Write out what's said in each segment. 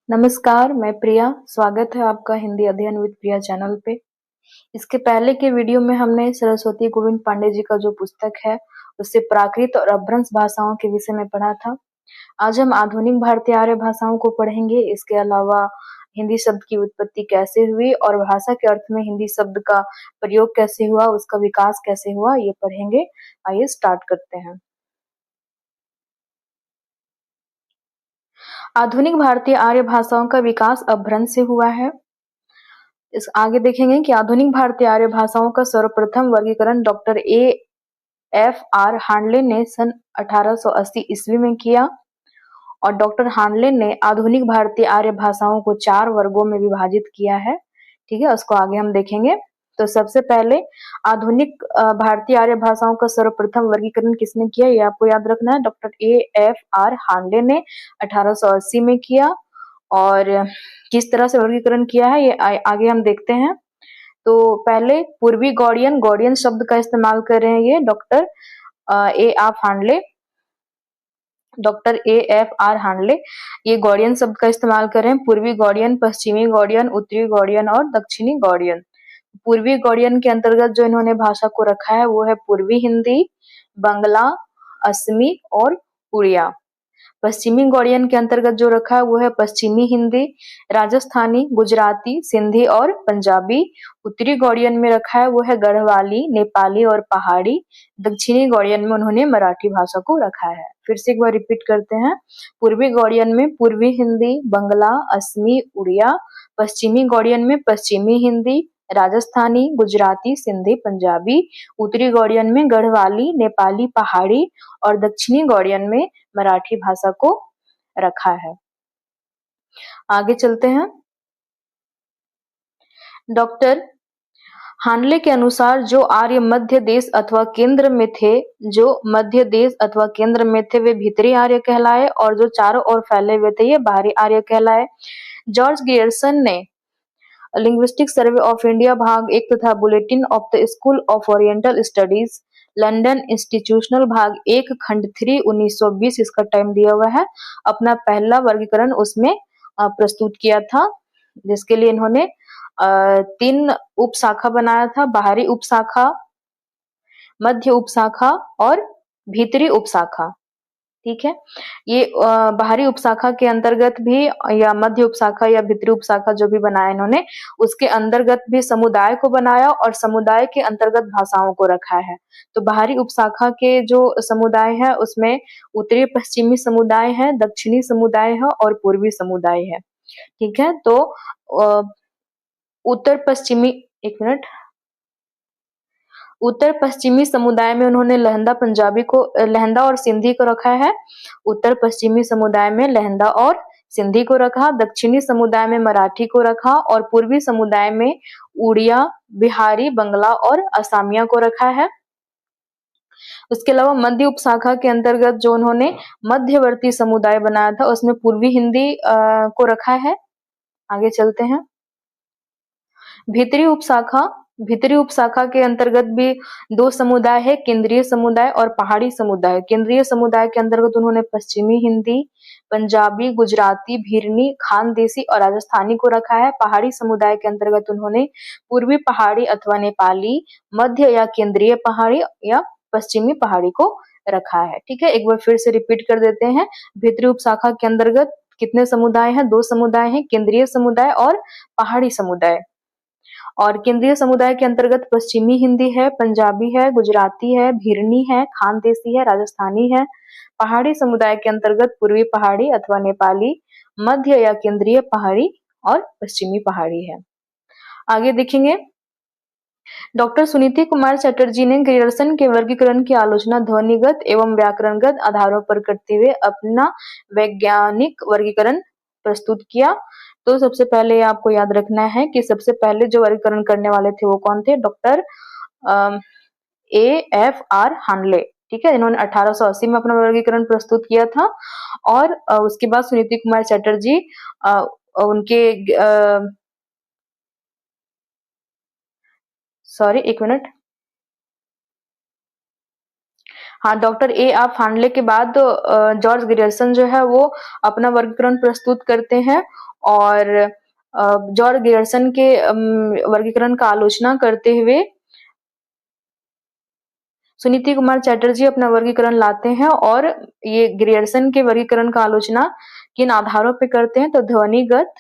नमस्कार, मैं प्रिया। स्वागत है आपका हिंदी अध्ययन विद प्रिया चैनल पे। इसके पहले के वीडियो में हमने सरस्वती गोविंद पांडे जी का जो पुस्तक है, उससे प्राकृत और अपभ्रंश भाषाओं के विषय में पढ़ा था। आज हम आधुनिक भारतीय आर्य भाषाओं को पढ़ेंगे। इसके अलावा हिंदी शब्द की उत्पत्ति कैसे हुई और भाषा के अर्थ में हिंदी शब्द का प्रयोग कैसे हुआ, उसका विकास कैसे हुआ, ये पढ़ेंगे। आइए स्टार्ट करते हैं। आधुनिक भारतीय आर्य भाषाओं का विकास अपभ्रंश से हुआ है। इस आगे देखेंगे कि आधुनिक भारतीय आर्य भाषाओं का सर्वप्रथम वर्गीकरण डॉक्टर A.F.R. हांडले ने सन 1880 ईस्वी में किया और डॉक्टर हांडले ने आधुनिक भारतीय आर्य भाषाओं को 4 वर्गों में विभाजित किया है। ठीक है, उसको आगे हम देखेंगे। तो सबसे पहले आधुनिक भारतीय आर्य भाषाओं का सर्वप्रथम वर्गीकरण किसने किया, ये आपको याद रखना है। Doctor A.F.R. हांडले ने 1880 में किया और किस तरह से वर्गीकरण किया है ये आगे हम देखते हैं। तो पहले पूर्वी गौड़ियन गौड़ियन शब्द का इस्तेमाल कर रहे हैं ये डॉक्टर A.F.R. हांडले ये गौड़ियन शब्द का इस्तेमाल कर रहे हैं। पूर्वी गौड़ियन, पश्चिमी गौड़ियन, उत्तरी गौड़ियन और दक्षिणी गौड़ियन। पूर्वी गौड़ियन के अंतर्गत जो इन्होंने भाषा को रखा है वो है पूर्वी हिंदी, बंगला, असमी और उड़िया। पश्चिमी गौड़ियन के अंतर्गत जो रखा है वो है पश्चिमी हिंदी, राजस्थानी, गुजराती, सिंधी और पंजाबी। उत्तरी गौड़ियन में रखा है वो है गढ़वाली, नेपाली और पहाड़ी। दक्षिणी गौड़ियन में उन्होंने मराठी भाषा को रखा है। फिर से एक बार रिपीट करते हैं। पूर्वी गौड़ियन में पूर्वी हिंदी, बंगला, असमी, उड़िया। पश्चिमी गौड़ियन में पश्चिमी हिंदी, राजस्थानी, गुजराती, सिंधी, पंजाबी। उत्तरी गौड़ियन में गढ़वाली, नेपाली, पहाड़ी और दक्षिणी गौड़ियन में मराठी भाषा को रखा है। आगे चलते हैं। डॉक्टर हांडले के अनुसार जो आर्य मध्य देश अथवा केंद्र में थे वे भीतरी आर्य कहलाए और जो चारों ओर फैले हुए थे ये बाहरी आर्य कहलाए। जॉर्ज ग्रियर्सन ने लिंग्विस्टिक सर्वे ऑफ इंडिया भाग 1 तथा bulletin of the school of oriental studies London institutional भाग 1 खंड 3 1920 इसका टाइम दिया हुआ है, अपना पहला वर्गीकरण उसमें प्रस्तुत किया था, जिसके लिए इन्होंने 3 उपशाखा बनाया था। बाहरी उपशाखा, मध्य उपशाखा और भीतरी उपशाखा। ठीक है, ये बाहरी उपशाखा के अंतर्गत भी या मध्य उपशाखा या भीतरी उपशाखा जो भी बनाया इन्होंने, उसके अंतर्गत भी समुदाय को बनाया और समुदाय के अंतर्गत भाषाओं को रखा है। तो बाहरी उपशाखा के जो समुदाय है उसमें उत्तरी पश्चिमी समुदाय है, दक्षिणी समुदाय है और पूर्वी समुदाय है। ठीक है, तो उत्तर पश्चिमी एक मिनट उत्तर पश्चिमी समुदाय में उन्होंने लहंदा और सिंधी को रखा है। उत्तर पश्चिमी समुदाय में लहंदा और सिंधी को रखा, दक्षिणी समुदाय में मराठी को रखा और पूर्वी समुदाय में उड़िया, बिहारी, बंगला और असामिया को रखा है। उसके अलावा मध्य उपशाखा के अंतर्गत जो उन्होंने मध्यवर्ती समुदाय बनाया था उसमें पूर्वी हिंदी को रखा है। आगे चलते हैं। भीतरी उपशाखा के अंतर्गत भी 2 समुदाय है, केंद्रीय समुदाय और पहाड़ी समुदाय। केंद्रीय समुदाय के अंतर्गत उन्होंने पश्चिमी हिंदी, पंजाबी, गुजराती, भिरनी, खानदेशी और राजस्थानी को रखा है। पहाड़ी समुदाय के अंतर्गत उन्होंने पूर्वी पहाड़ी अथवा नेपाली, मध्य या केंद्रीय पहाड़ी या पश्चिमी पहाड़ी को रखा है। ठीक है, एक बार फिर से रिपीट कर देते हैं। भीतरी उपशाखा के अंतर्गत कितने समुदाय हैं? 2 समुदाय हैं, केंद्रीय समुदाय और पहाड़ी समुदाय। और केंद्रीय समुदाय के अंतर्गत पश्चिमी हिंदी है, पंजाबी है, गुजराती है, भिरनी है, खानदेशी है, राजस्थानी है। पहाड़ी समुदाय के अंतर्गत पूर्वी पहाड़ी अथवा नेपाली, मध्य या केंद्रीय पहाड़ी और पश्चिमी पहाड़ी है। आगे देखेंगे। डॉक्टर सुनीति कुमार चटर्जी ने ग्रियर्सन के वर्गीकरण की आलोचना ध्वनिगत एवं व्याकरणगत आधारों पर करते हुए अपना वैज्ञानिक वर्गीकरण प्रस्तुत किया। तो सबसे पहले आपको याद रखना है कि सबसे पहले जो वर्गीकरण करने वाले थे वो कौन थे? Doctor A.F.R. हांडले। ठीक है, इन्होंने 1880 में अपना वर्गीकरण प्रस्तुत किया था और उसके बाद सुनीति कुमार चटर्जी उनके एक मिनट। हाँ, डॉक्टर A.F. हांडले के बाद जॉर्ज ग्रियर्सन जो है वो अपना वर्गीकरण प्रस्तुत करते हैं और जॉर्ज ग्रियर्सन के वर्गीकरण का आलोचना करते हुए सुनीति कुमार चैटर्जी अपना वर्गीकरण लाते हैं। और ये ग्रियर्सन के वर्गीकरण का आलोचना किन आधारों पे करते हैं, तो ध्वनिगत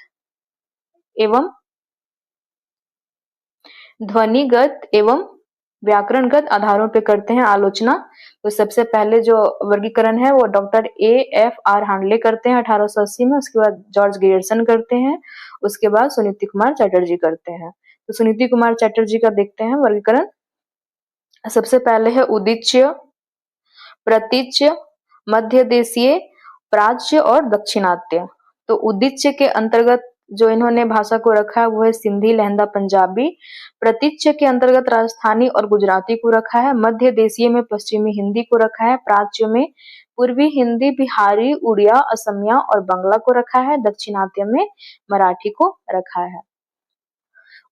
एवं व्याकरणगत आधारों पे करते हैं आलोचना। तो सबसे पहले जो वर्गीकरण है वो डॉक्टर A.F.R. हांडले करते हैं 1880 में, उसके बाद जॉर्ज ग्रियर्सन करते हैं, उसके बाद सुनीति कुमार चैटर्जी करते हैं। तो सुनीति कुमार चैटर्जी का देखते हैं वर्गीकरण। सबसे पहले है उदीच्य, प्रतीच्य, मध्य देशीय, प्राच्य और दक्षिणात्य। तो उदीच्य के अंतर्गत जो इन्होंने भाषा को रखा है वो है सिंधी, लहंदा, पंजाबी। प्रतीच्य के अंतर्गत राजस्थानी और गुजराती को रखा है। मध्य देशीय में पश्चिमी हिंदी को रखा है। प्राच्य में पूर्वी हिंदी, बिहारी, उड़िया, असमिया और बंगला को रखा है। दक्षिणात्य में मराठी को रखा है।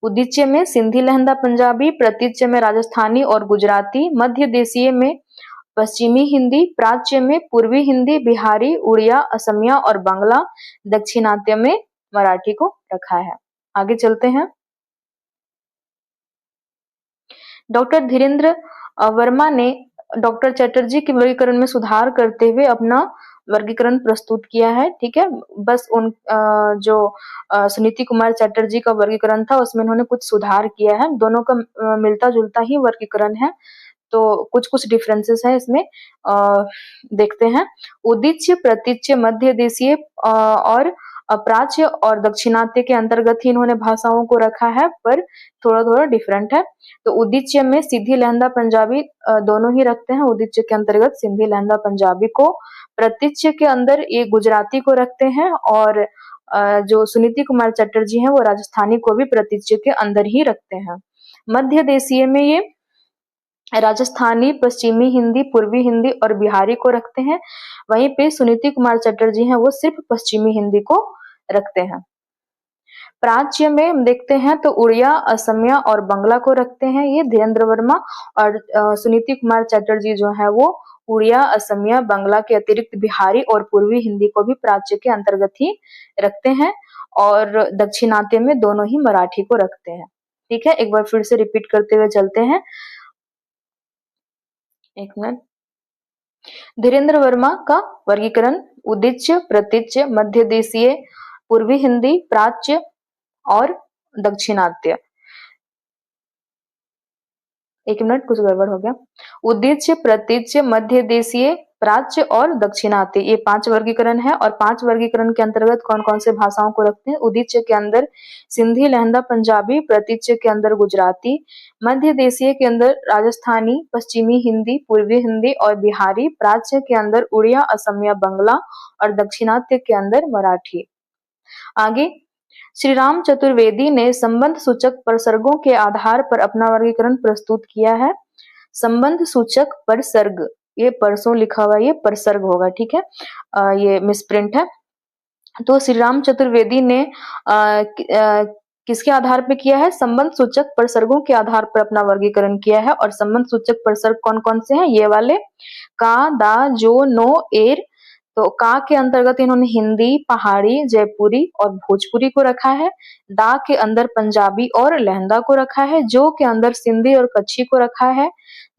उदीच्य में सिंधी, लहंदा, पंजाबी, प्रतीच्य में राजस्थानी और गुजराती, मध्य देशीय में पश्चिमी हिंदी, प्राच्य में पूर्वी हिंदी, बिहारी, उड़िया, असमिया और बांग्ला, दक्षिणात्य में मराठी को रखा है। आगे चलते हैं। डॉक्टर धीरेन्द्र वर्मा ने डॉक्टर चैटर्जी के वर्गीकरण में सुधार करते हुए अपना वर्गीकरण प्रस्तुत किया है। ठीक है, बस उन जो सुनीति कुमार चैटर्जी का वर्गीकरण था उसमें उन्होंने कुछ सुधार किया है। दोनों का मिलता जुलता ही वर्गीकरण है, तो कुछ कुछ डिफरेंसेस है इसमें। देखते हैं। उदीच्य, प्रतीच्य, मध्य देशीय और प्राच्य और दक्षिणात्य के अंतर्गत ही इन्होंने भाषाओं को रखा है, पर थोड़ा थोड़ा डिफरेंट है। तो उदीच्य में सिंधी, लहंदा, पंजाबी दोनों ही रखते हैं। उदीच्य के अंतर्गत सिंधी, लहंदा, पंजाबी को। प्रतीच्य के अंदर ये गुजराती को रखते हैं, और जो सुनीति कुमार चैटर्जी हैं वो राजस्थानी को भी प्रतीच्य के अंदर ही रखते हैं। मध्य देशीय में ये राजस्थानी, पश्चिमी हिंदी, पूर्वी हिंदी और बिहारी को रखते हैं। वहीं पे सुनीति कुमार चैटर्जी हैं वो सिर्फ पश्चिमी हिंदी को रखते हैं। प्राच्य में हम देखते हैं तो उड़िया, असमिया और बंगला को रखते हैं ये धीरेन्द्र वर्मा, और सुनीति कुमार चैटर्जी जो है वो उड़िया, असमिया, बंगला के अतिरिक्त बिहारी और पूर्वी हिंदी को भी प्राच्य के अंतर्गत ही रखते हैं, और दक्षिणात्य में दोनों ही मराठी को रखते हैं। ठीक है, एक बार फिर से रिपीट करते हुए चलते हैं। एक मिनट। धीरेन्द्र वर्मा का वर्गीकरण उदीच्य, प्रतीच्य, मध्य देशीय, पूर्वी हिंदी, प्राच्य और दक्षिणात्य। एक मिनट, कुछ गड़बड़ हो गया। उदीच्य, प्रतीच्य, मध्य देशीय, प्राच्य और दक्षिणात्य, ये 5 वर्गीकरण है। और 5 वर्गीकरण के अंतर्गत कौन कौन से भाषाओं को रखते हैं? उदीच्य के अंदर सिंधी, लहंदा, पंजाबी, प्रतीच्य के अंदर गुजराती, मध्य देशीय के अंदर राजस्थानी, पश्चिमी हिंदी, पूर्वी हिंदी और बिहारी, प्राच्य के अंदर उड़िया, असमिया, बंगला और दक्षिणात्य के अंदर मराठी। आगे श्री राम चतुर्वेदी ने संबंध सूचक प्रसर्गों के आधार पर अपना वर्गीकरण प्रस्तुत किया है। संबंध सूचक प्रसर्ग, ये परसों लिखा हुआ, ये प्रसर्ग होगा। ठीक है, ये मिसप्रिंट है। तो श्री राम चतुर्वेदी ने किसके आधार पे किया है? संबंध सूचक प्रसर्गों के आधार पर अपना वर्गीकरण किया है। और संबंध सूचक प्रसर्ग कौन कौन से हैं? ये वाले का, दा, जो, नो, एर। तो का के अंतर्गत इन्होंने हिंदी, पहाड़ी, जयपुरी और भोजपुरी को रखा है। दा के अंदर पंजाबी और लहंदा को रखा है। जो के अंदर सिंधी और कच्छी को रखा है।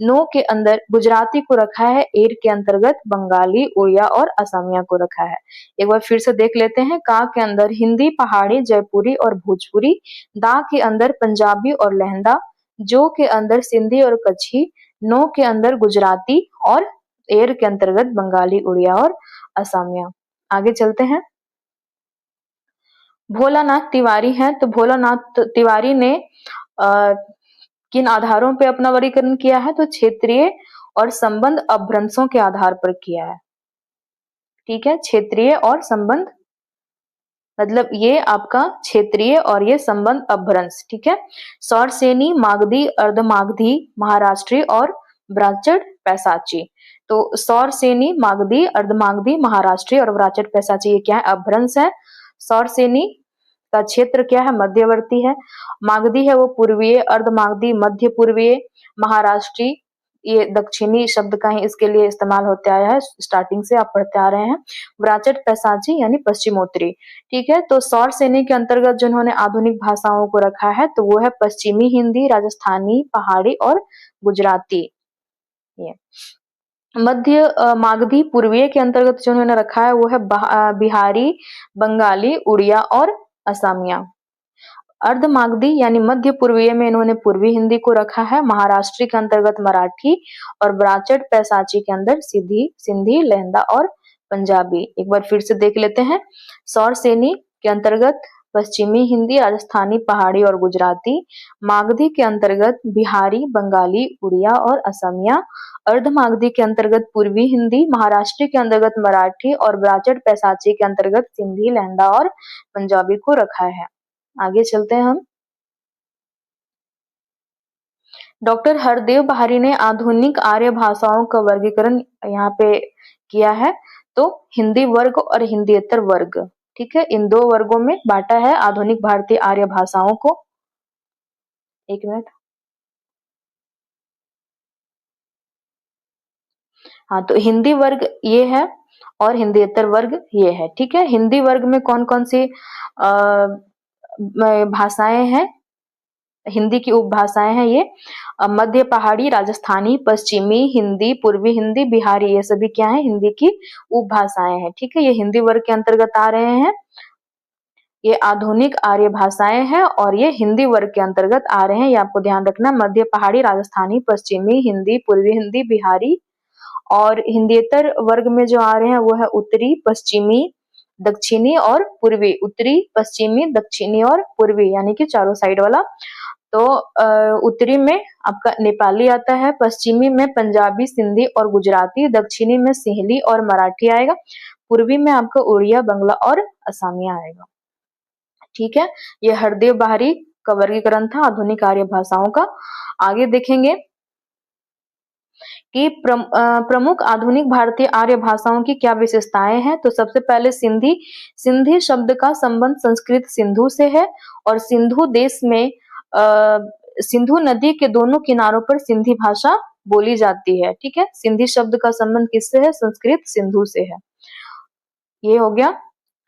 नो के अंदर गुजराती को रखा है। एर के अंतर्गत बंगाली, उड़िया और असमिया को रखा है। एक बार फिर से देख लेते हैं। का के अंदर हिंदी, पहाड़ी, जयपुरी और भोजपुरी। दा के अंदर पंजाबी और लहंदा। जो के अंदर सिंधी और कच्छी। नो के अंदर गुजराती और एर के अंतर्गत बंगाली, उड़िया और असमिया। आगे चलते हैं। भोलानाथ तिवारी हैं, तो भोलानाथ तिवारी ने किन आधारों पे अपना वर्गीकरण किया है? तो क्षेत्रीय और संबंध अपभ्रंशों के आधार पर किया है। ठीक है, क्षेत्रीय और संबंध, मतलब ये आपका क्षेत्रीय और ये संबंध अपभ्रंश। ठीक है, सौरसेनी, मागधी, अर्धमागधी, महाराष्ट्री और ब्राह्मण पैसाची। तो सौरसेनी, मागधी, अर्धमागधी, महाराष्ट्री और ब्राह्मण पैसाची, ये क्या है? अपभ्रंश है। सौरसेनी का क्षेत्र क्या है? मध्यवर्ती है। मागधी है वो पूर्वीय, अर्धमागधी मध्य पूर्वीय, महाराष्ट्री ये दक्षिणी शब्द का ही इसके लिए इस्तेमाल होते आया है, स्टार्टिंग से आप पढ़ते आ रहे हैं। व्राचट पैसाची यानी पश्चिमोत्तरी, ठीक है। तो सौर श्रेणी के अंतर्गत जिन्होंने आधुनिक भाषाओं को रखा है तो वो है पश्चिमी हिंदी, राजस्थानी, पहाड़ी और गुजराती। ये मध्य मागधी पूर्वीय के अंतर्गत जो उन्होंने रखा है वो है बिहारी, बंगाली, उड़िया और असमिया। अर्ध मागधी यानी मध्य पूर्वीय में इन्होंने पूर्वी हिंदी को रखा है। महाराष्ट्री के अंतर्गत मराठी और ब्राचट पैसाची के अंदर सिंधी, लहंदा और पंजाबी। एक बार फिर से देख लेते हैं। सौर श्रेणी के अंतर्गत पश्चिमी हिंदी, राजस्थानी, पहाड़ी और गुजराती। मागधी के अंतर्गत बिहारी, बंगाली, उड़िया और असमिया। अर्ध मागधी के अंतर्गत पूर्वी हिंदी, महाराष्ट्री के अंतर्गत मराठी और ब्राचट पैसाची के अंतर्गत सिंधी, लहंदा और पंजाबी को रखा है। आगे चलते हैं हम। डॉक्टर हरदेव बहारी ने आधुनिक आर्य भाषाओं का वर्गीकरण यहाँ पे किया है। तो हिंदी वर्ग और हिंदीतर वर्ग, ठीक है, इन दो वर्गों में बांटा है आधुनिक भारतीय आर्य भाषाओं को। एक मिनट। हाँ, तो हिंदी वर्ग ये है और हिंदीतर वर्ग ये है, ठीक है। हिंदी वर्ग में कौन कौन सी भाषाएं हैं, हिंदी की उपभाषाएं हैं ये मध्य पहाड़ी, राजस्थानी, पश्चिमी हिंदी, पूर्वी हिंदी, बिहारी, ये सभी क्या है, हिंदी की उपभाषाएं हैं, ठीक है। ये हिंदी वर्ग के अंतर्गत आ रहे हैं। ये आधुनिक आर्य भाषाएं हैं और ये हिंदी वर्ग के अंतर्गत आ रहे हैं, ये आपको ध्यान रखना। मध्य पहाड़ी, राजस्थानी, पश्चिमी हिंदी, पूर्वी हिंदी, बिहारी। और हिंदीतर वर्ग में जो आ रहे हैं वो है उत्तरी, पश्चिमी, दक्षिणी और पूर्वी। उत्तरी, पश्चिमी, दक्षिणी और पूर्वी यानी कि चारों साइड वाला। तो उत्तरी में आपका नेपाली आता है, पश्चिमी में पंजाबी, सिंधी और गुजराती, दक्षिणी में सिंहली और मराठी आएगा, पूर्वी में आपका उड़िया, बंगला और असमिया आएगा, ठीक है। ये हरदेव बहारी का वर्गीकरण था आधुनिक आर्य भाषाओं का। आगे देखेंगे कि प्रमुख आधुनिक भारतीय आर्य भाषाओं की क्या विशेषताएं हैं। तो सबसे पहले सिंधी शब्द का संबंध संस्कृत सिंधु से है और सिंधु देश में सिंधु नदी के दोनों किनारों पर सिंधी भाषा बोली जाती है, ठीक है। सिंधी शब्द का संबंध किससे है, संस्कृत सिंधु से है। ये हो गया।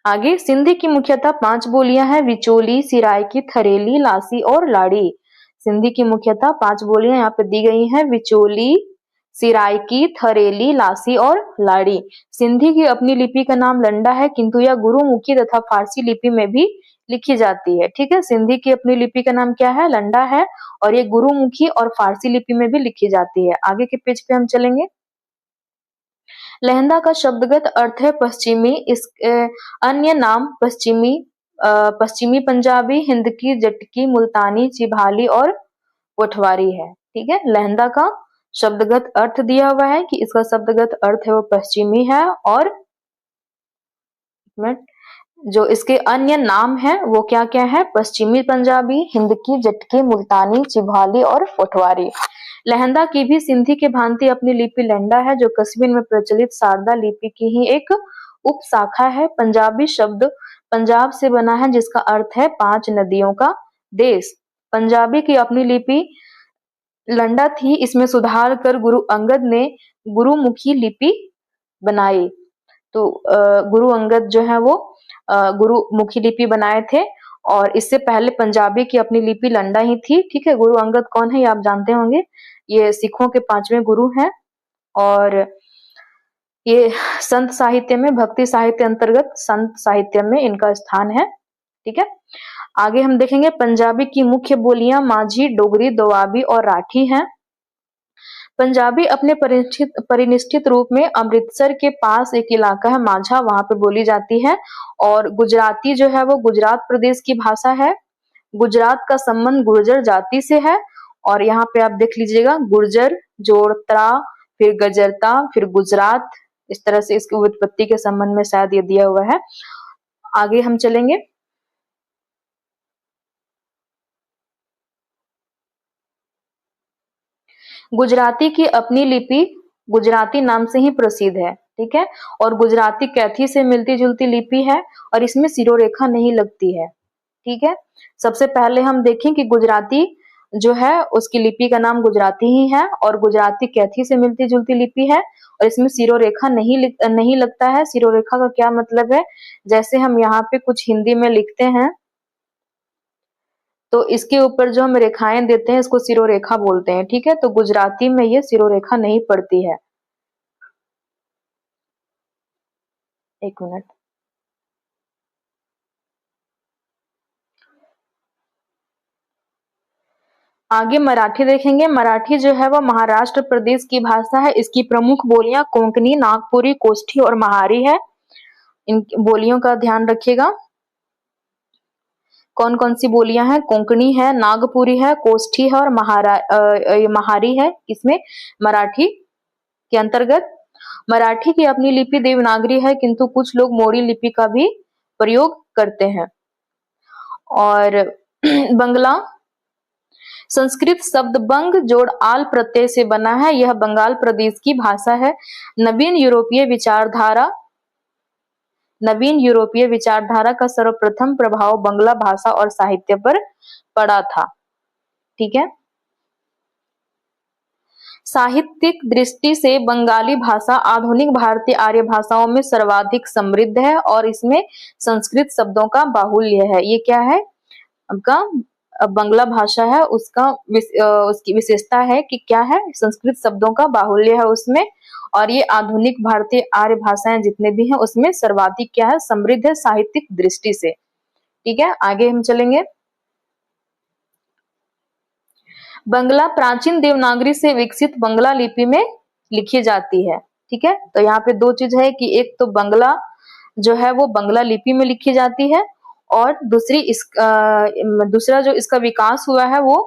आगे सिंधी की मुख्यतः 5 बोलियां हैं, विचोली, सिराइकी, थरेली, लासी और लाड़ी। सिंधी की मुख्यतः 5 बोलियां यहाँ पे दी गई हैं, विचोली, सिराइकी, थरेली, लासी और लाड़ी। सिंधी की अपनी लिपि का नाम लंडा है, किंतु यह गुरुमुखी तथा फारसी लिपि में भी लिखी जाती है, ठीक है। सिंधी की अपनी लिपि का नाम क्या है, लंडा है, और ये गुरुमुखी और फारसी लिपि में भी लिखी जाती है। आगे के पेज पे हम चलेंगे। लहंदा का शब्दगत अर्थ है पश्चिमी, इस अन्य नाम पश्चिमी पंजाबी, हिंद की, जटकी, मुल्तानी, चिभाली और पोठवारी है, ठीक है। लहंदा का शब्दगत अर्थ दिया हुआ है कि इसका शब्दगत अर्थ है वो पश्चिमी है, और जो इसके अन्य नाम है वो क्या क्या है, पश्चिमी पंजाबी, हिंद की, जटकी, मुल्तानी, चिभाली और पोठवारी। लहंदा की भी सिंधी के भांति अपनी लिपि लंडा है, जो कश्मीर में प्रचलित शारदा लिपि की ही एक उप शाखा है। पंजाबी शब्द पंजाब से बना है, जिसका अर्थ है 5 नदियों का देश। पंजाबी की अपनी लिपि लंडा थी, इसमें सुधार कर गुरु अंगद ने गुरुमुखी लिपि बनाई। तो गुरु अंगद जो है वो गुरुमुखी लिपि बनाए थे, और इससे पहले पंजाबी की अपनी लिपि लंडा ही थी, ठीक है। गुरु अंगद कौन है ये आप जानते होंगे, ये सिखों के 5वें गुरु हैं, और ये संत साहित्य में, भक्ति साहित्य अंतर्गत संत साहित्य में इनका स्थान है, ठीक है। आगे हम देखेंगे पंजाबी की मुख्य बोलियां माझी, डोगरी, दोआबी और राठी हैं। पंजाबी अपने परिनिष्ठित रूप में अमृतसर के पास एक इलाका है माझा, वहां पे बोली जाती है। और गुजराती जो है वो गुजरात प्रदेश की भाषा है। गुजरात का संबंध गुर्जर जाति से है, और यहाँ पे आप देख लीजिएगा गुर्जर, जोड़ता, फिर गजरता, फिर गुजरात, इस तरह से इसकी उत्पत्ति के संबंध में शायद ये दिया हुआ है। आगे हम चलेंगे। गुजराती की अपनी लिपि गुजराती नाम से ही प्रसिद्ध है, ठीक है। और गुजराती कैथी से मिलती जुलती लिपि है, और इसमें सिरोरेखा नहीं लगती है, ठीक है। सबसे पहले हम देखें कि गुजराती जो है उसकी लिपि का नाम गुजराती ही है और गुजराती कैथी से मिलती जुलती लिपि है और इसमें सिरोरेखा नहीं लगता है। सिरोरेखा का क्या मतलब है, जैसे हम यहाँ पे कुछ हिंदी में लिखते हैं तो इसके ऊपर जो हम रेखाएं देते हैं इसको सिरोरेखा बोलते हैं, ठीक है। तो गुजराती में ये सिरोरेखा नहीं पड़ती है। एक मिनट। आगे मराठी देखेंगे। मराठी जो है वो महाराष्ट्र प्रदेश की भाषा है। इसकी प्रमुख बोलियां कोंकणी, नागपुरी, कोष्ठी और महारी है। इन बोलियों का ध्यान रखिएगा। कौन कौन सी बोलियां हैं? कोंकणी है, नागपुरी है, कोष्ठी है और महारी है। इसमें मराठी के अंतर्गत। मराठी की अपनी लिपि देवनागरी है, किंतु कुछ लोग मोड़ी लिपि का भी प्रयोग करते हैं। और बंगला, संस्कृत शब्द बंग जोड़ आल प्रत्यय से बना है। यह बंगाल प्रदेश की भाषा है। नवीन यूरोपीय विचारधारा का सर्वप्रथम प्रभाव बंगला भाषा और साहित्य पर पड़ा था, ठीक है। साहित्यिक दृष्टि से बंगाली भाषा आधुनिक भारतीय आर्य भाषाओं में सर्वाधिक समृद्ध है और इसमें संस्कृत शब्दों का बाहुल्य है। ये क्या है? आपका बंगला भाषा है, उसकी विशेषता है कि क्या है? संस्कृत शब्दों का बाहुल्य है उसमें, और ये आधुनिक भारतीय आर्य भाषाएं जितने भी हैं उसमें सर्वाधिक क्या है? समृद्ध है साहित्यिक दृष्टि से, ठीक है। आगे हम चलेंगे। बंगला प्राचीन देवनागरी से विकसित बंगला लिपि में लिखी जाती है, ठीक है। तो यहाँ पे दो चीज है कि एक तो बंगला जो है वो बंगला लिपि में लिखी जाती है और दूसरा जो इसका विकास हुआ है वो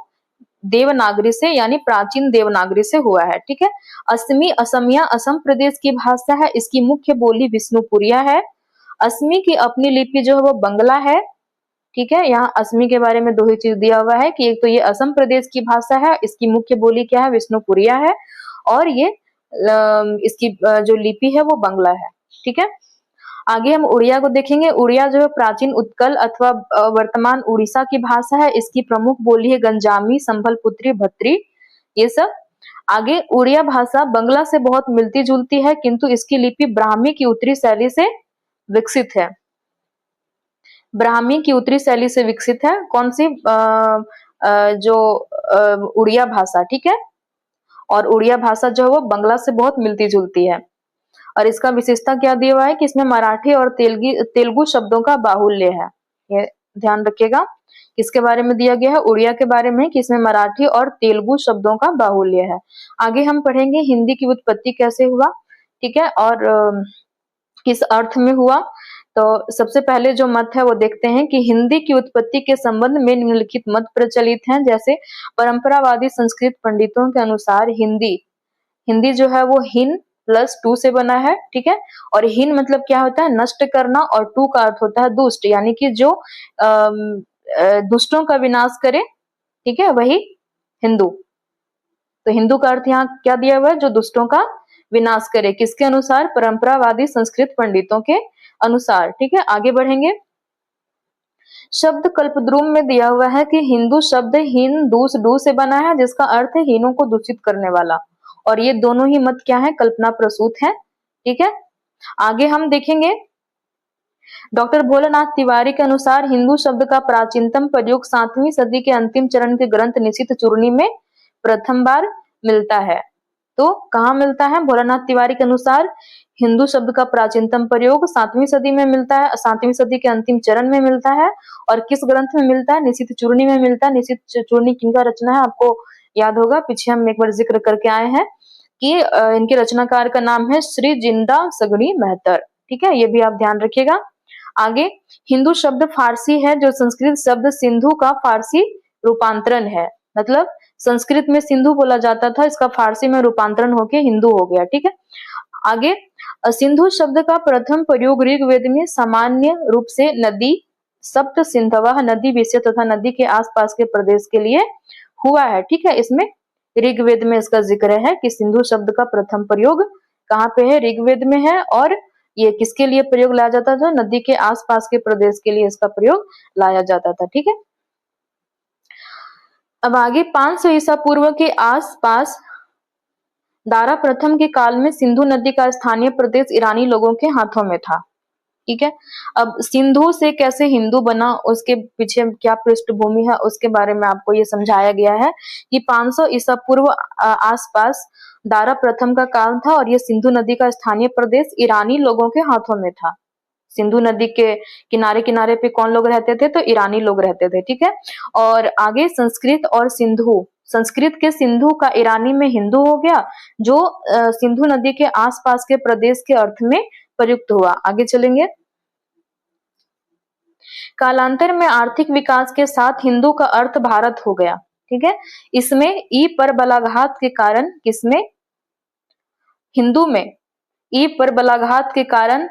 देवनागरी से यानी प्राचीन देवनागरी से हुआ है, ठीक है। असमिया असम प्रदेश की भाषा है। इसकी मुख्य बोली विष्णुपुरिया है। असमी की अपनी लिपि जो है वो बंगला है, ठीक है। यहाँ असमी के बारे में दो ही चीज दिया हुआ है कि एक तो ये असम प्रदेश की भाषा है, इसकी मुख्य बोली क्या है? विष्णुपुरिया है, और ये इसकी जो लिपि है वो बंगला है, ठीक है। आगे हम उड़िया को देखेंगे। उड़िया जो है प्राचीन उत्कल अथवा वर्तमान उड़ीसा की भाषा है। इसकी प्रमुख बोली है गंजामी, संबलपुत्री, भत्री, ये सब। आगे उड़िया भाषा बंगला से बहुत मिलती जुलती है, किंतु इसकी लिपि ब्राह्मी की उत्तरी शैली से विकसित है। ब्राह्मी की उत्तरी शैली से विकसित है। कौन सी? जो उड़िया भाषा, ठीक है। और उड़िया भाषा जो है वो बंगला से बहुत मिलती जुलती है। और इसका विशेषता क्या दिया हुआ है कि इसमें मराठी और तेलुगु शब्दों का बाहुल्य है। ये ध्यान रखिएगा। किसके बारे में दिया गया है? उड़िया के बारे में, कि इसमें मराठी और तेलुगु शब्दों का बाहुल्य है। आगे हम पढ़ेंगे हिंदी की उत्पत्ति कैसे हुआ, ठीक है, और किस अर्थ में हुआ। तो सबसे पहले जो मत है वो देखते हैं कि हिंदी की उत्पत्ति के संबंध में निम्नलिखित मत प्रचलित हैं। जैसे परंपरावादी संस्कृत पंडितों के अनुसार हिंदी जो है वो हिन प्लस टू से बना है, ठीक है। और हिन मतलब क्या होता है? नष्ट करना, और टू का अर्थ होता है दुष्ट, यानी कि जो दुष्टों का विनाश करे, ठीक है, वही हिंदू। तो हिंदू का अर्थ यहाँ क्या दिया हुआ है? जो दुष्टों का विनाश करे। किसके अनुसार? परंपरावादी संस्कृत पंडितों के अनुसार, ठीक है। आगे बढ़ेंगे। शब्द कल्पद्रुम में दिया हुआ है कि हिंदू शब्द हिन दूस डू से बना है, जिसका अर्थ है हीनों को दूषित करने वाला, और ये दोनों ही मत क्या है? कल्पना प्रसूत है, ठीक है। आगे हम देखेंगे। डॉक्टर भोलानाथ तिवारी के अनुसार हिंदू शब्द का प्राचीनतम प्रयोग 7वीं सदी के अंतिम चरण के ग्रंथ निशित चूर्णी में प्रथम बार मिलता है। तो कहाँ मिलता है? भोलानाथ तिवारी के अनुसार हिंदू शब्द का प्राचीनतम प्रयोग 7वीं सदी में मिलता है, 7वीं सदी के अंतिम चरण में मिलता है। और किस ग्रंथ में मिलता है? निशित चूर्णी में मिलता है। निशित चूर्णी किनका रचना है? आपको याद होगा, पीछे हम एक बार जिक्र करके आए हैं कि इनके रचनाकार का नाम है श्री जिंदा सगड़ी मेहतर, ठीक है। ये भी आप ध्यान रखिएगा। आगे, हिंदू शब्द फारसी है, जो संस्कृत शब्द सिंधु का फारसी रूपांतरण है। मतलब संस्कृत में सिंधु बोला जाता था, इसका फारसी में रूपांतरण होके हिंदू हो गया, ठीक है। आगे, सिंधु शब्द का प्रथम प्रयोग ऋग्वेद में सामान्य रूप से नदी, सप्त सिंधवः, नदी विषय तथा नदी के आसपास के प्रदेश के लिए हुआ है, ठीक है। इसमें ऋग्वेद में इसका जिक्र है कि सिंधु शब्द का प्रथम प्रयोग कहाँ पे है? ऋग्वेद में है। और ये किसके लिए प्रयोग लाया जाता था? नदी के आसपास के प्रदेश के लिए इसका प्रयोग लाया जाता था, ठीक है। अब आगे 500 ईसा पूर्व के आसपास दारा प्रथम के काल में सिंधु नदी का स्थानीय प्रदेश ईरानी लोगों के हाथों में था। ठीक है, अब सिंधु से कैसे हिंदू बना, उसके पीछे क्या पृष्ठभूमि है, उसके बारे में आपको ये समझाया गया है कि 500 ईसा पूर्व आसपास दारा प्रथम का काल था और ये सिंधु नदी का स्थानीय प्रदेश ईरानी लोगों के हाथों में था। सिंधु नदी के किनारे किनारे पे कौन लोग रहते थे, तो ईरानी लोग रहते थे। ठीक है, और आगे संस्कृत और सिंधु, संस्कृत के सिंधु का ईरानी में हिंदू हो गया, जो सिंधु नदी के आसपास के प्रदेश के अर्थ में प्रयुक्त हुआ। आगे चलेंगे। कालांतर में आर्थिक विकास के साथ हिंदू का अर्थ भारत हो गया। ठीक है, इसमें ई पर बलाघात के कारण, किसमें, हिंदू में ई पर बलाघात के कारण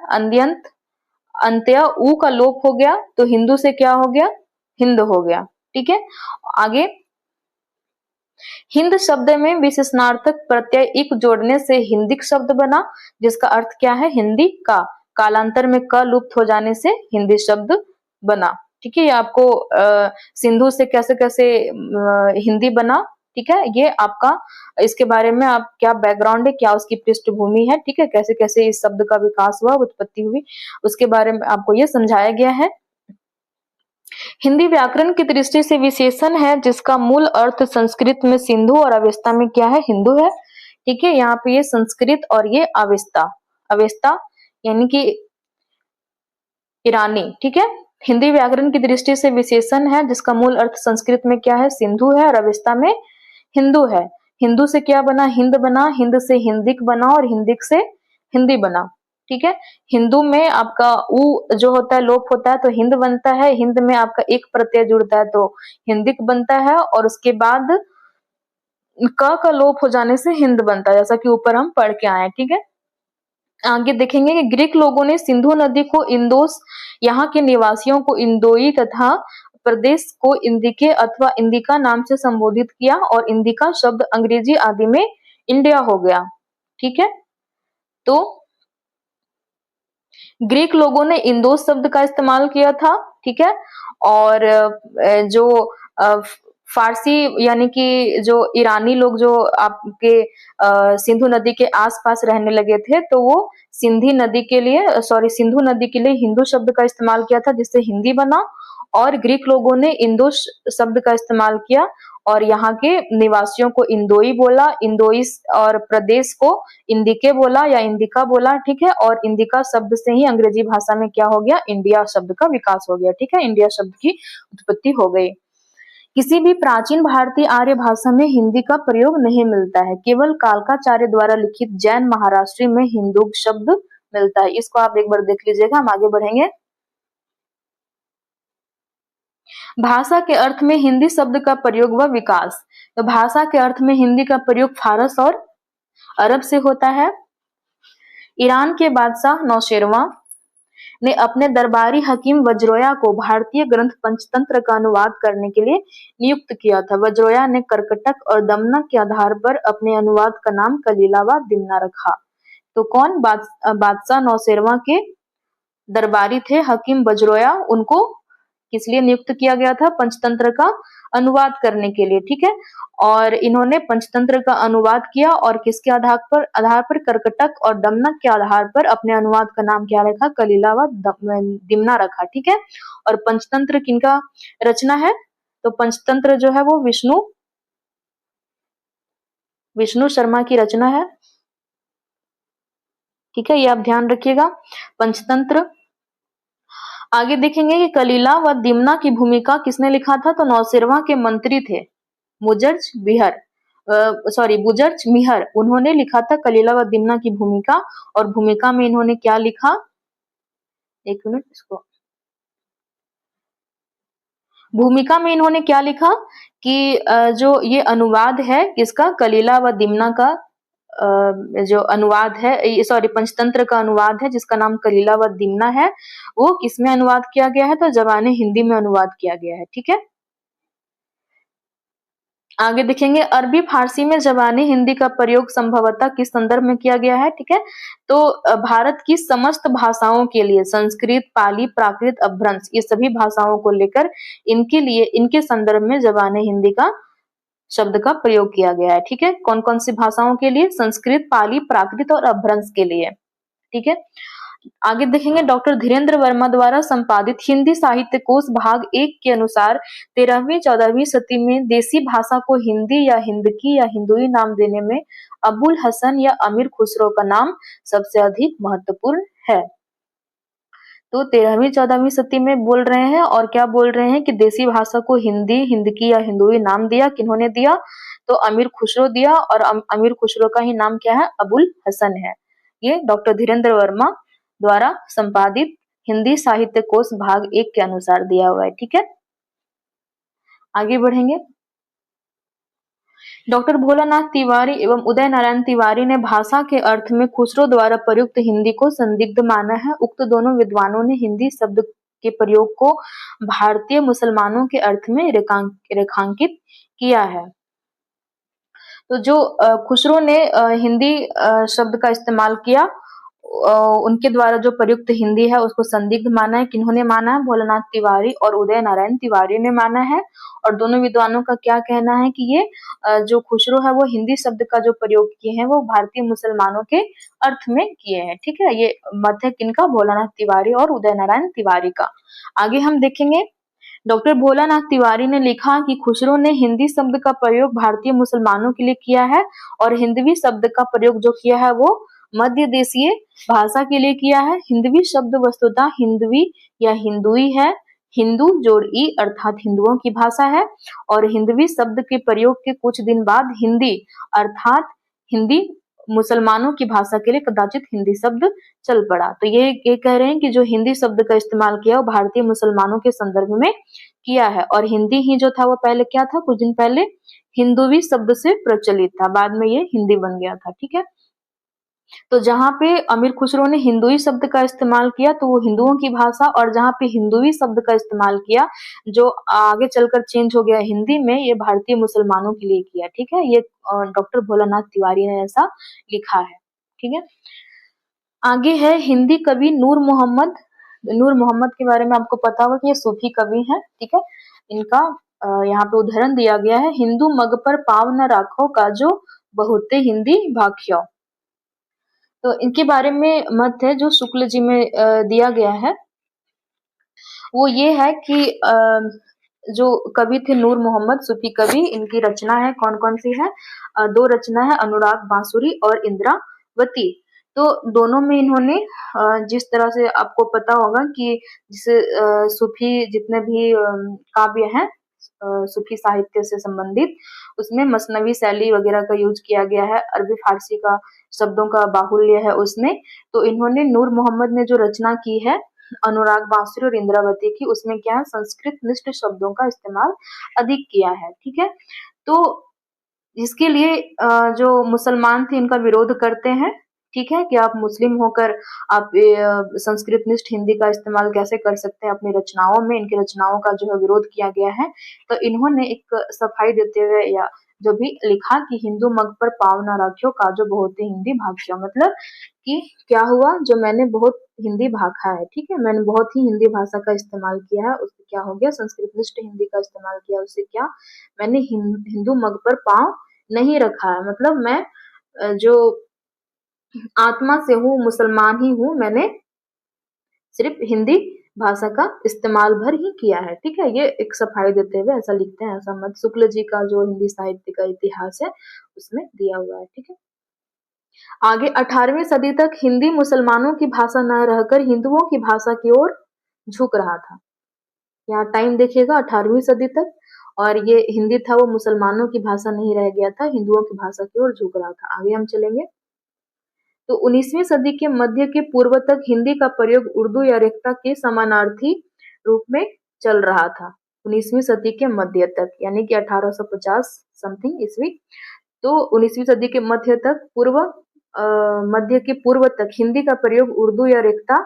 अंत्य ऊ का लोप हो गया, तो हिंदू से क्या हो गया, हिंद हो गया। ठीक है, आगे हिंद शब्द में विशेषणार्थक प्रत्यय इक जोड़ने से हिंदिक शब्द बना, जिसका अर्थ क्या है, हिंदी का। कालांतर में क लुप्त हो जाने से हिंदी शब्द बना। ठीक है, ये आपको सिंधु से कैसे कैसे हिंदी बना, ठीक है, ये आपका इसके बारे में आप क्या बैकग्राउंड है, क्या उसकी पृष्ठभूमि है, ठीक है, कैसे कैसे इस शब्द का विकास हुआ, उत्पत्ति हुई, उसके बारे में आपको ये समझाया गया है। हिंदी व्याकरण की दृष्टि से विशेषण है जिसका मूल अर्थ संस्कृत में सिंधु और अवेस्ता में क्या है, हिंदू है। ठीक है, यहाँ पे ये संस्कृत और ये अवेस्ता, अवेस्ता यानी कि ईरानी। ठीक है, हिंदी व्याकरण की दृष्टि से विशेषण है जिसका मूल अर्थ संस्कृत में क्या है, सिंधु है, और अवेस्ता में हिंदू है। हिंदू से क्या बना, हिंद बना, हिंद से हिंदिक बना और हिंदिक से हिंदी बना। ठीक है, हिंदू में आपका ऊ जो होता है लोप होता है तो हिंद बनता है, हिंद में आपका एक प्रत्यय जुड़ता है तो हिंदिक बनता है, और उसके बाद क का लोप हो जाने से हिंद बनता है, जैसा कि ऊपर हम पढ़ के आए। ठीक है, आगे देखेंगे कि ग्रीक लोगों ने सिंधु नदी को इंदोस, यहाँ के निवासियों को इंदोई तथा प्रदेश को इंदिके अथवा इंदिका नाम से संबोधित किया, और इंदिका शब्द अंग्रेजी आदि में इंडिया हो गया। ठीक है, तो ग्रीक लोगों ने इंदोस शब्द का इस्तेमाल किया था। ठीक है, और जो फारसी यानी कि जो ईरानी लोग जो आपके सिंधु नदी के आसपास रहने लगे थे, तो वो सिंधु नदी के लिए हिंदू शब्द का इस्तेमाल किया था, जिससे हिंदी बना, और ग्रीक लोगों ने इंदोस शब्द का इस्तेमाल किया और यहाँ के निवासियों को इंदोई बोला, इंदोइस, और प्रदेश को इंदिके बोला या इंदिका बोला। ठीक है, और इंदिका शब्द से ही अंग्रेजी भाषा में क्या हो गया, इंडिया शब्द का विकास हो गया। ठीक है, इंडिया शब्द की उत्पत्ति हो गई। किसी भी प्राचीन भारतीय आर्य भाषा में हिंदी का प्रयोग नहीं मिलता है, केवल कालकाचार्य द्वारा लिखित जैन महाराष्ट्री में हिंदू शब्द मिलता है। इसको आप एक बार देख लीजिएगा, हम आगे बढ़ेंगे। भाषा के अर्थ में हिंदी शब्द का प्रयोग व विकास, तो भाषा के अर्थ में हिंदी का प्रयोग फारस और अरब से होता है। ईरान के बादशाह नौशेरवां ने अपने दरबारी हकीम वज्रोया को भारतीय ग्रंथ पंचतंत्र का अनुवाद करने के लिए नियुक्त किया था। वज्रोया ने कर्कटक और दमनक के आधार पर अपने अनुवाद का नाम कलीला व दिमना रखा। तो कौन, बादशाह नौशेरवां के दरबारी थे हकीम वज्रोया, उनको किस लिए नियुक्त किया गया था, पंचतंत्र का अनुवाद करने के लिए। ठीक है, और इन्होंने पंचतंत्र का अनुवाद किया और किसके आधार पर कर्कटक और दमनक के आधार पर अपने अनुवाद का नाम क्या रखा, कलीला व दिमना रखा। ठीक है, और पंचतंत्र किनका रचना है, तो पंचतंत्र जो है वो विष्णु शर्मा की रचना है। ठीक है, ये आप ध्यान रखिएगा, पंचतंत्र। आगे देखेंगे कि कलीला व दिमना की भूमिका किसने लिखा था, तो नौशेरवां के मंत्री थे बुजर्च मिहर, उन्होंने लिखा था कलीला व दिमना की भूमिका, और भूमिका में इन्होंने क्या लिखा, एक मिनट, इसको भूमिका में इन्होंने क्या लिखा कि जो ये अनुवाद है किसका, कलीला व दिमना का जो अनुवाद है, पंचतंत्र का अनुवाद है जिसका नाम कलीला व दिमना है, वो किसमें अनुवाद किया गया है, तो जबाने हिंदी में अनुवाद किया गया है। ठीक है, आगे देखेंगे अरबी फारसी में जबानी हिंदी का प्रयोग संभवतः किस संदर्भ में किया गया है। ठीक है, तो भारत की समस्त भाषाओं के लिए, संस्कृत, पाली, प्राकृत, अपभ्रंश, ये सभी भाषाओं को लेकर इनके संदर्भ में जबानी हिंदी का शब्द का प्रयोग किया गया है। ठीक है, कौन कौन सी भाषाओं के लिए? संस्कृत, पाली, प्राकृत और अपभ्रंश के लिए। ठीक है, आगे देखेंगे डॉक्टर धीरेन्द्र वर्मा द्वारा संपादित हिंदी साहित्य कोश भाग 1 के अनुसार 13वीं-14वीं सदी में देसी भाषा को हिंदी या हिंदकी या हिंदुई नाम देने में अबुल हसन या अमीर खुसरो का नाम सबसे अधिक महत्वपूर्ण है। तो 13वीं-14वीं सदी में बोल रहे हैं और क्या बोल रहे हैं कि देसी भाषा को हिंदी, हिंदकी या हिंदुई नाम दिया। किन्होंने दिया? तो अमीर खुसरो दिया, और अमीर खुसरो का ही नाम क्या है? अबुल हसन है। ये डॉक्टर धीरेन्द्र वर्मा द्वारा संपादित हिंदी साहित्य कोश भाग 1 के अनुसार दिया हुआ है। ठीक है, आगे बढ़ेंगे। डॉक्टर भोलानाथ तिवारी एवं उदय नारायण तिवारी ने भाषा के अर्थ में खुसरो द्वारा प्रयुक्त हिंदी को संदिग्ध माना है। उक्त दोनों विद्वानों ने हिंदी शब्द के प्रयोग को भारतीय मुसलमानों के अर्थ में रेखांकित किया है। तो जो खुसरो ने हिंदी शब्द का इस्तेमाल किया, उनके द्वारा जो प्रयुक्त हिंदी है उसको संदिग्ध माना है। किन्होंने माना है? भोलानाथ तिवारी और उदय नारायण तिवारी ने माना है। और दोनों विद्वानों का क्या कहना है कि ये जो खुसरो है वो हिंदी शब्द का जो प्रयोग किए हैं वो भारतीय मुसलमानों के अर्थ में किए हैं। ठीक है, ये मत है किनका? भोलानाथ तिवारी और उदय नारायण तिवारी का। आगे हम देखेंगे, डॉक्टर भोलानाथ तिवारी ने लिखा कि खुसरो ने हिंदी शब्द का प्रयोग भारतीय मुसलमानों के लिए किया है और हिंदवी शब्द का प्रयोग जो किया है वो मध्य देशीय भाषा के लिए किया है। हिंदवी शब्द वस्तुतः हिंदवी या हिंदुई है। हिंदू जोड़ ई अर्थात हिंदुओं की भाषा है, और हिंदवी शब्द के प्रयोग के कुछ दिन बाद हिंदी अर्थात हिंदी मुसलमानों की भाषा के लिए कदाचित हिंदी शब्द चल पड़ा। तो ये कह रहे हैं कि जो हिंदी शब्द का इस्तेमाल किया वो भारतीय मुसलमानों के संदर्भ में किया है, और हिंदी ही जो था वो पहले क्या था? कुछ दिन पहले हिंदुवी शब्द से प्रचलित था, बाद में ये हिंदी बन गया था। ठीक है, तो जहाँ पे अमीर खुसरो ने हिंदुई शब्द का इस्तेमाल किया तो वो हिंदुओं की भाषा, और जहाँ पे हिंदुई शब्द का इस्तेमाल किया जो आगे चलकर चेंज हो गया हिंदी में, ये भारतीय मुसलमानों के लिए किया। ठीक है, ये डॉक्टर भोलानाथ तिवारी ने ऐसा लिखा है। ठीक है, आगे है हिंदी कवि नूर मोहम्मद। नूर मोहम्मद के बारे में आपको पता होगा कि ये सूफी कवि हैं। ठीक है, इनका यहाँ पे उदाहरण दिया गया है, हिंदू मग पर पाव न राखो काजो बहुते हिंदी भाख्यो। तो इनके बारे में मत है जो शुक्ल जी में दिया गया है, वो ये है कि जो कवि थे नूर मोहम्मद सूफी कवि, इनकी रचना है कौन कौन सी है? दो रचना है, अनुराग बांसुरी और इंद्रावती। तो दोनों में इन्होंने जिस तरह से आपको पता होगा कि जैसे सूफी जितने भी काव्य हैं सूफी साहित्य से संबंधित, उसमें मसनवी शैली वगैरह का यूज किया गया है, अरबी फारसी का शब्दों का बाहुल्य है उसमें। तो इन्होंने नूर मोहम्मद ने जो रचना की है अनुराग बांसुरी और इंद्रावती की, उसमें क्या है? संस्कृत निष्ठ शब्दों का इस्तेमाल अधिक किया है। ठीक है, तो इसके लिए जो मुसलमान थे इनका विरोध करते हैं। ठीक है, कि आप मुस्लिम होकर आप संस्कृत निष्ठ हिंदी का इस्तेमाल कैसे कर सकते हैं अपनी रचनाओं में? इनकी रचनाओं का जो है विरोध किया गया है। तो इन्होंने एक सफाई देते हुए या जो भी लिखा कि हिंदू मग पर पाव न रखियो काजो बहुत हिंदी भाख्यो, मतलब कि क्या हुआ? जो मैंने बहुत हिंदी भाखा है, ठीक है, मैंने बहुत ही हिंदी भाषा का इस्तेमाल किया है, उससे क्या हो गया? संस्कृत निष्ठ हिंदी का इस्तेमाल किया, उससे क्या? मैंने हिंदू मग पर पाव नहीं रखा है, मतलब मैं जो आत्मा से हूँ, मुसलमान ही हूँ, मैंने सिर्फ हिंदी भाषा का इस्तेमाल भर ही किया है। ठीक है, ये एक सफाई देते हुए ऐसा लिखते हैं, ऐसा मत शुक्ल जी का जो हिंदी साहित्य का इतिहास है उसमें दिया हुआ है। ठीक है, आगे 18वीं सदी तक हिंदी मुसलमानों की भाषा न रहकर हिंदुओं की भाषा की ओर झुक रहा था। यहाँ टाइम देखिएगा 18वीं सदी तक, और ये हिंदी था वो मुसलमानों की भाषा नहीं रह गया था, हिंदुओं की भाषा की ओर झुक रहा था। आगे हम चलेंगे, तो 19वीं सदी के मध्य के पूर्व तक हिंदी का प्रयोग उर्दू या रेख्ता के समानार्थी रूप में चल रहा था। 19वीं सदी के मध्य तक यानी कि 1850 समथिंग ईस्वी, तो 19वीं सदी के मध्य तक मध्य के पूर्व तक हिंदी का प्रयोग उर्दू या रेख्ता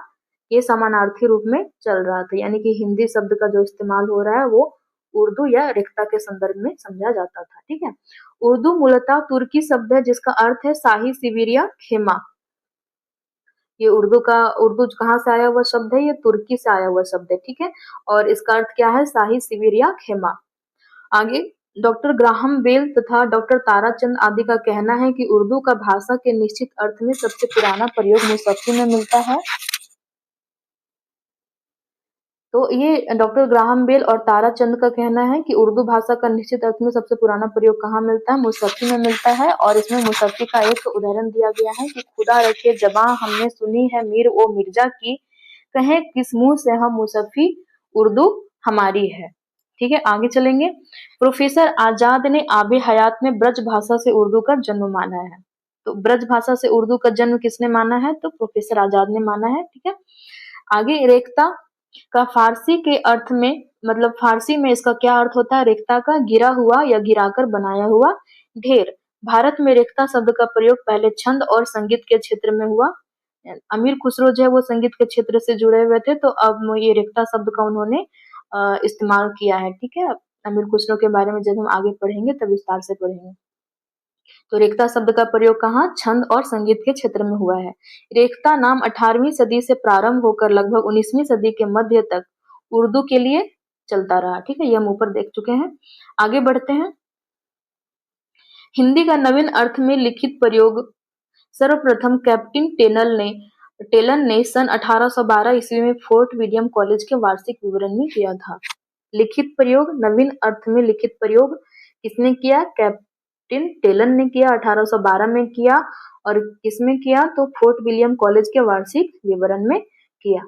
के समानार्थी रूप में चल रहा था, यानी कि हिंदी शब्द का जो इस्तेमाल हो रहा है वो उर्दू या रेख्ता के संदर्भ में समझा जाता था। ठीक है, उर्दू मूलतः तुर्की शब्द है जिसका अर्थ है शाही सिविरिया खेमा। ये उर्दू कहाँ से आया हुआ शब्द है? ये तुर्की से आया हुआ शब्द है। ठीक है, और इसका अर्थ क्या है? शाही सिविरिया खेमा। आगे डॉक्टर ग्राहम बेल तथा डॉक्टर ताराचंद आदि का कहना है कि उर्दू का भाषा के निश्चित अर्थ में सबसे पुराना प्रयोग मुसफ़्फ़ी में मिलता है। तो ये डॉक्टर ग्राहम बेल और ताराचंद का कहना है कि उर्दू भाषा का निश्चित अर्थ में सबसे पुराना प्रयोग कहाँ मिलता है? मुसफ़्फ़ी में मिलता है। और इसमें मुसफ़्फ़ी का एक उदाहरण दिया गया है कि खुदा रखे ज़बां हमने सुनी है मीर ओ मिर्जा की, कहें किस मुँह से हम मुसफ़्फ़ी, उर्दू हमारी है। ठीक है, आगे चलेंगे। प्रोफेसर आजाद ने आबे हयात में ब्रज भाषा से उर्दू का जन्म माना है। तो ब्रज भाषा से उर्दू का जन्म किसने माना है? तो प्रोफेसर आजाद ने माना है। ठीक है, आगे रेख्ता का फारसी के अर्थ में, मतलब फारसी में इसका क्या अर्थ होता है? रेख्ता का गिरा हुआ या गिराकर बनाया हुआ ढेर। भारत में रेख्ता शब्द का प्रयोग पहले छंद और संगीत के क्षेत्र में हुआ। अमीर खुसरो जो है वो संगीत के क्षेत्र से जुड़े हुए थे, तो अब ये रेख्ता शब्द का उन्होंने इस्तेमाल किया है। ठीक है, अमीर खुसरो के बारे में जब हम आगे पढ़ेंगे तब विस्तार से पढ़ेंगे। तो रेख्ता शब्द का प्रयोग कहाँ? छंद और संगीत के क्षेत्र में हुआ है। रेख्ता नाम 18वीं सदी से प्रारंभ होकर लगभग 19वीं सदी के मध्य तक उर्दू के लिए चलता रहा। ठीक है, ये हम ऊपर देख चुके हैं। आगे बढ़ते हैं। हिंदी का नवीन अर्थ में लिखित प्रयोग सर्वप्रथम कैप्टन टेलन ने सन 1812 ईस्वी में फोर्ट विलियम कॉलेज के वार्षिक विवरण में किया था। लिखित प्रयोग, नवीन अर्थ में लिखित प्रयोग किसने किया? कैप्टन टेलन ने किया, 1812 में किया। और किसमें किया? तो फोर्ट विलियम कॉलेज के वार्षिक विवरण में किया।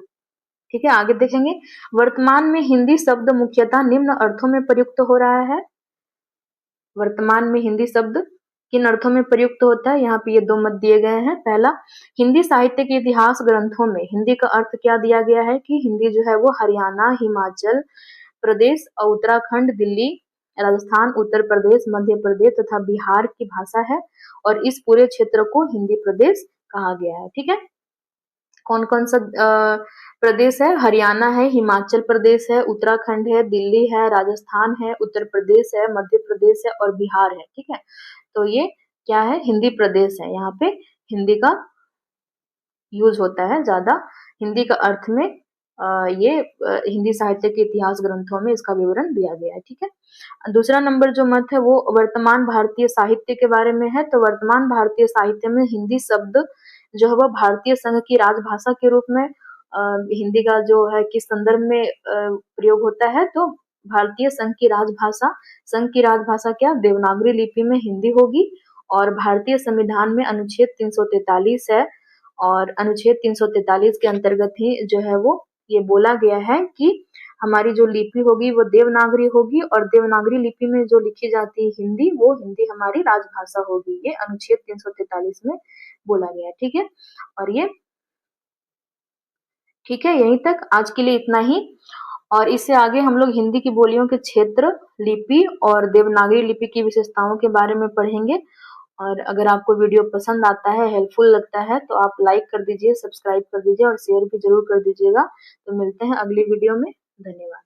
ठीक है, आगे देखेंगे। वर्तमान में हिंदी शब्द मुख्यतः निम्न अर्थों में प्रयुक्त हो रहा है। वर्तमान में हिंदी शब्द किन अर्थों में प्रयुक्त होता है? यहाँ पे ये दो मत दिए गए हैं। पहला, हिंदी साहित्य के इतिहास ग्रंथों में हिंदी का अर्थ क्या दिया गया है कि हिंदी जो है वो हरियाणा, हिमाचल प्रदेश और उत्तराखंड, दिल्ली, राजस्थान, उत्तर प्रदेश, मध्य प्रदेश तथा बिहार की भाषा है और इस पूरे क्षेत्र को हिंदी प्रदेश कहा गया है। ठीक है, कौन कौन सा प्रदेश है? हरियाणा है, हिमाचल प्रदेश है, उत्तराखंड है, दिल्ली है, राजस्थान है, उत्तर प्रदेश है, मध्य प्रदेश है और बिहार है। ठीक है, तो ये क्या है? हिंदी प्रदेश है। यहाँ पे हिंदी का यूज होता है ज्यादा। हिंदी का अर्थ में ये हिंदी साहित्य के इतिहास ग्रंथों में इसका विवरण दिया गया है। ठीक है, दूसरा नंबर जो मत है वो वर्तमान भारतीय साहित्य के बारे में है। तो वर्तमान भारतीय साहित्य में हिंदी शब्द जो है वह भारतीय संघ की राजभाषा के रूप में हिंदी का जो है किस संदर्भ में प्रयोग होता है? तो भारतीय संघ की राजभाषा क्या? देवनागरी लिपि में हिंदी होगी। और भारतीय संविधान में अनुच्छेद 343 है और अनुच्छेद 343 के अंतर्गत ही जो है वो ये बोला गया है कि हमारी जो लिपि होगी वो देवनागरी होगी और देवनागरी लिपि में जो लिखी जाती है हिंदी, वो हिंदी हमारी राजभाषा होगी। ये अनुच्छेद 343 में बोला गया है। ठीक है, और ये ठीक है, यहीं तक आज के लिए इतना ही। और इससे आगे हम लोग हिंदी की बोलियों के क्षेत्र, लिपि और देवनागरी लिपि की विशेषताओं के बारे में पढ़ेंगे। और अगर आपको वीडियो पसंद आता है, हेल्पफुल लगता है, तो आप लाइक कर दीजिए, सब्सक्राइब कर दीजिए और शेयर भी जरूर कर दीजिएगा। तो मिलते हैं अगली वीडियो में। धन्यवाद।